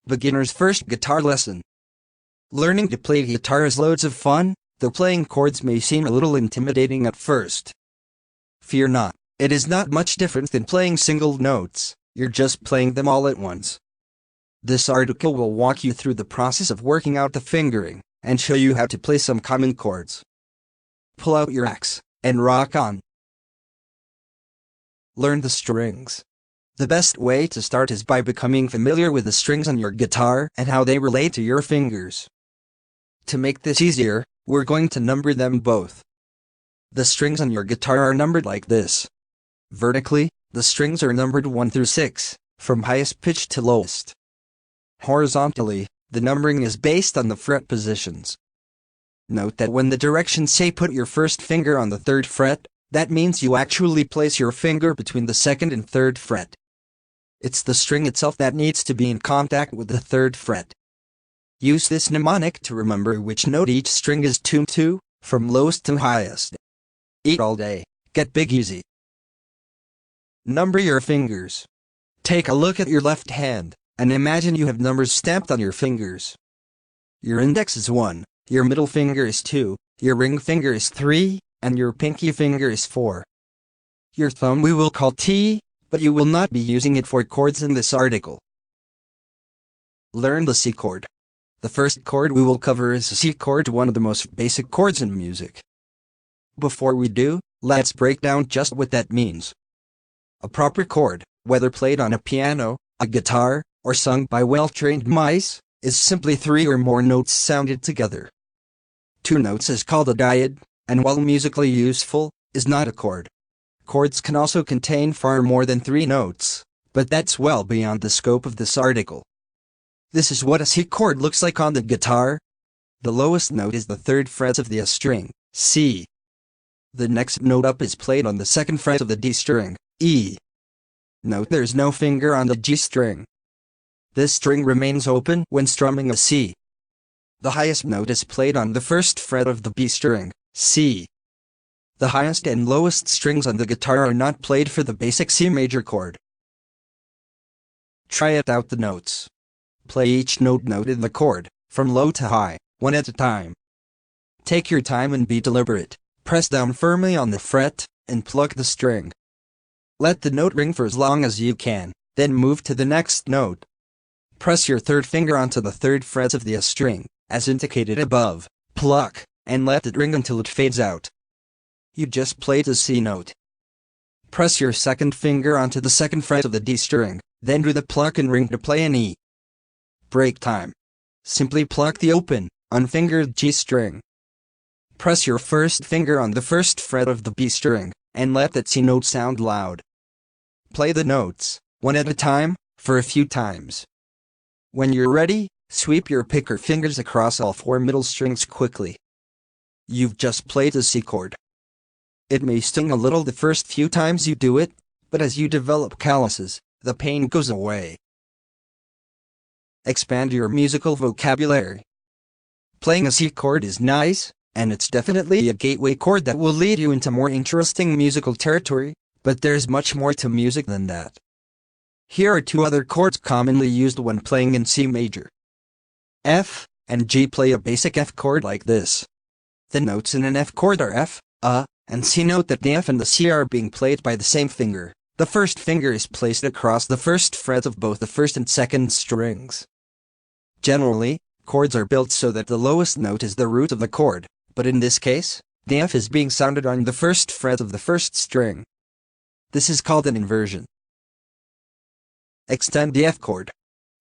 Beginner's first guitar lesson. Learning to play guitar is loads of fun, though playing chords may seem a little intimidating at first. Fear not, it is not much different than playing single notes, you're just playing them all at once. This article will walk you through the process of working out the fingering, and show you how to play some common chords. Pull out your axe, and rock on. Learn the strings. The best way to start is by becoming familiar with the strings on your guitar and how they relate to your fingers. To make this easier, we're going to number them both. The strings on your guitar are numbered like this. Vertically, the strings are numbered 1 through 6, from highest pitch to lowest. Horizontally, the numbering is based on the fret positions. Note that when the directions say put your first finger on the 3rd fret, that means you actually place your finger between the 2nd and 3rd fret. It's the string itself that needs to be in contact with the 3rd fret. Use this mnemonic to remember which note each string is tuned to, from lowest to highest. Eat all day, get big easy. Number your fingers. Take a look at your left hand, and imagine you have numbers stamped on your fingers. Your index is 1, your middle finger is 2, your ring finger is 3, and your pinky finger is 4. Your thumb we will call T, but you will not be using it for chords in this article. Learn the C chord. The first chord we will cover is the C chord, one of the most basic chords in music. Before we do, let's break down just what that means. A proper chord, whether played on a piano, a guitar, or sung by well-trained mice, is simply 3 or more notes sounded together. 2 notes is called a dyad, and while musically useful, is not a chord. Chords can also contain far more than 3 notes, but that's well beyond the scope of this article. This is what a C chord looks like on the guitar. The lowest note is the 3rd fret of the A string, C. The next note up is played on the 2nd fret of the D string, E. Note there's no finger on the G string. This string remains open when strumming a C. The highest note is played on the 1st fret of the B string, C. The highest and lowest strings on the guitar are not played for the basic C major chord. Try it out the notes. Play each note in the chord, from low to high, one at a time. Take your time and be deliberate. Press down firmly on the fret, and pluck the string. Let the note ring for as long as you can, then move to the next note. Press your 3rd finger onto the 3rd fret of the A string, as indicated above, pluck, and let it ring until it fades out. You just played a C note. Press your 2nd finger onto the 2nd fret of the D string, then do the pluck and ring to play an E. Break time. Simply pluck the open, unfingered G string. Press your 1st finger on the 1st fret of the B string, and let that C note sound loud. Play the notes, one at a time, for a few times. When you're ready, sweep your pick or fingers across all 4 middle strings quickly. You've just played a C chord. It may sting a little the first few times you do it, but as you develop calluses, the pain goes away. Expand your musical vocabulary. Playing a C chord is nice, and it's definitely a gateway chord that will lead you into more interesting musical territory, but there's much more to music than that. Here are 2 other chords commonly used when playing in C major. F and G. Play a basic F chord like this. The notes in an F chord are F, A, and C. Note that the F and the C are being played by the same finger. The 1st finger is placed across the 1st fret of both the 1st and 2nd strings. Generally, chords are built so that the lowest note is the root of the chord, but in this case, the F is being sounded on the 1st fret of the 1st string. This is called an inversion. Extend the F chord.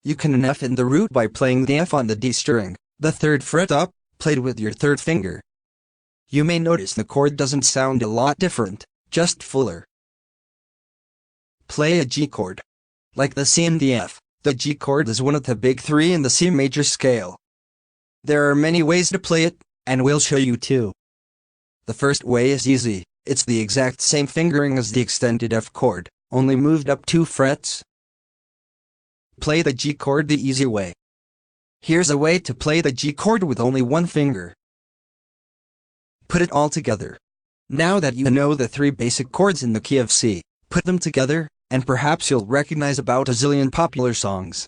You can F in the root by playing the F on the D string, the 3rd fret up, played with your 3rd finger. You may notice the chord doesn't sound a lot different, just fuller. Play a G chord. Like the C and the F, the G chord is one of the big 3 in the C major scale. There are many ways to play it, and we'll show you 2. The first way is easy. It's the exact same fingering as the extended F chord, only moved up 2 frets. Play the G chord the easy way. Here's a way to play the G chord with only 1 finger. Put it all together. Now that you know the 3 basic chords in the key of C, put them together, and perhaps you'll recognize about a zillion popular songs.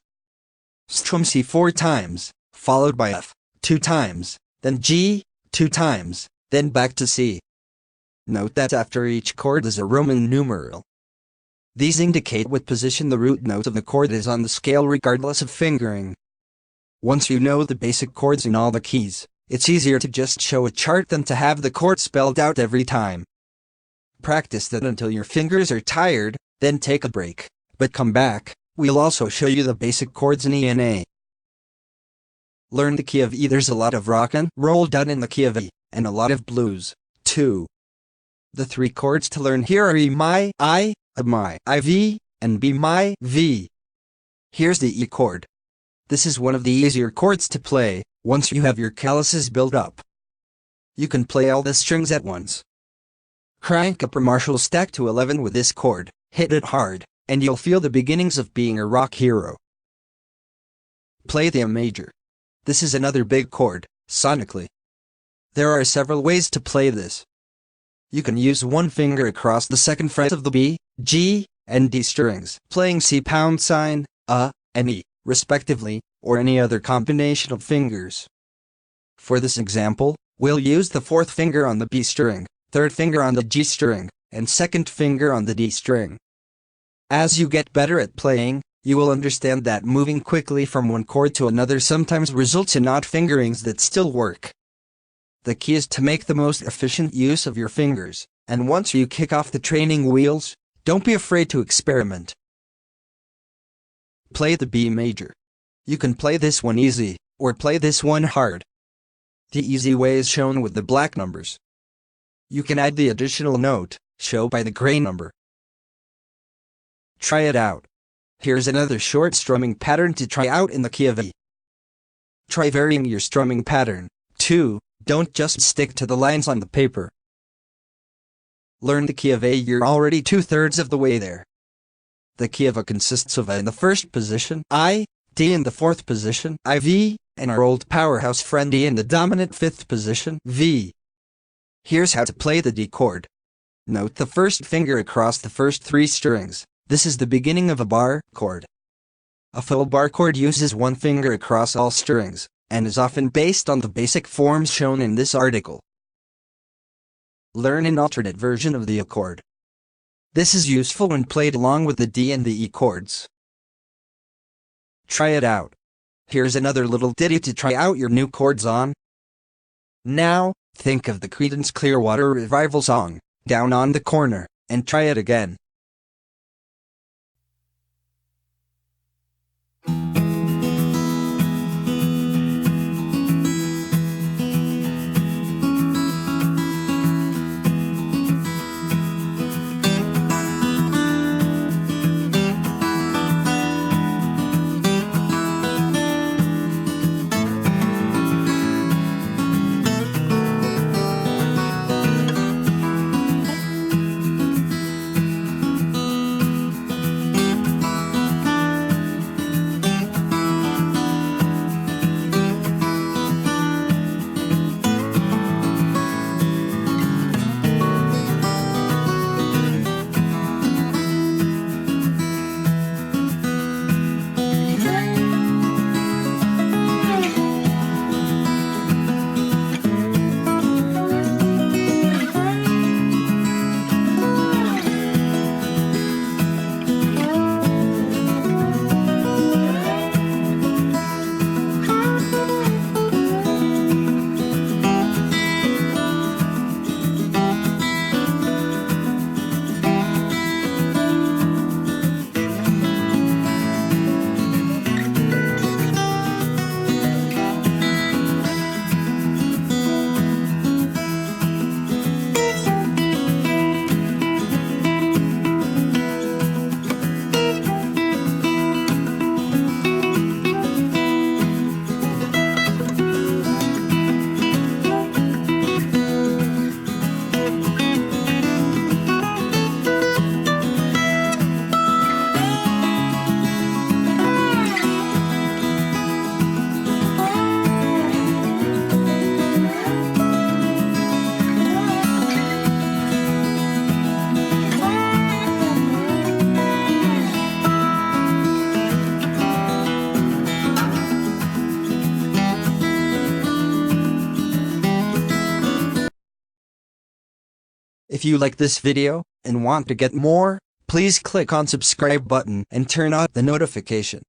Strum C 4 times, followed by F 2 times, then G 2 times, then back to C. Note that after each chord is a Roman numeral. These indicate what position the root note of the chord is on the scale regardless of fingering. Once you know the basic chords in all the keys, it's easier to just show a chart than to have the chord spelled out every time. Practice that until your fingers are tired, then take a break, but come back. We'll also show you the basic chords in E and A. Learn the key of E. There's a lot of rock and roll done in the key of E, and a lot of blues, too. The 3 chords to learn here are E my I, A my IV, and B my V. Here's the E chord. This is one of the easier chords to play, once you have your calluses built up. You can play all the strings at once. Crank up your Marshall stack to 11 with this chord, hit it hard, and you'll feel the beginnings of being a rock hero. Play the A major. This is another big chord, sonically. There are several ways to play this. You can use one finger across the 2nd fret of the B, G, and D strings, playing C #, A, and E, respectively, or any other combination of fingers. For this example, we'll use the 4th finger on the B string, 3rd finger on the G string, and 2nd finger on the D string. As you get better at playing, you will understand that moving quickly from one chord to another sometimes results in odd fingerings that still work. The key is to make the most efficient use of your fingers, and once you kick off the training wheels, don't be afraid to experiment. Play the B major. You can play this one easy, or play this one hard. The easy way is shown with the black numbers. You can add the additional note, shown by the gray number. Try it out. Here's another short strumming pattern to try out in the key of E. Try varying your strumming pattern, too. Don't just stick to the lines on the paper. Learn the key of A. You're already 2/3 of the way there. The key of A consists of A in the 1st position, I, D in the 4th position, IV, and our old powerhouse friend E in the dominant 5th position, V. Here's how to play the D chord. Note the 1st finger across the first 3 strings. This is the beginning of a bar chord. A full bar chord uses one finger across all strings, and is often based on the basic forms shown in this article. Learn an alternate version of the A chord. This is useful when played along with the D and the E chords. Try it out. Here's another little ditty to try out your new chords on. Now, think of the Creedence Clearwater Revival song, Down on the Corner, and try it again. If you like this video and want to get more, please click on subscribe button and turn on the notification.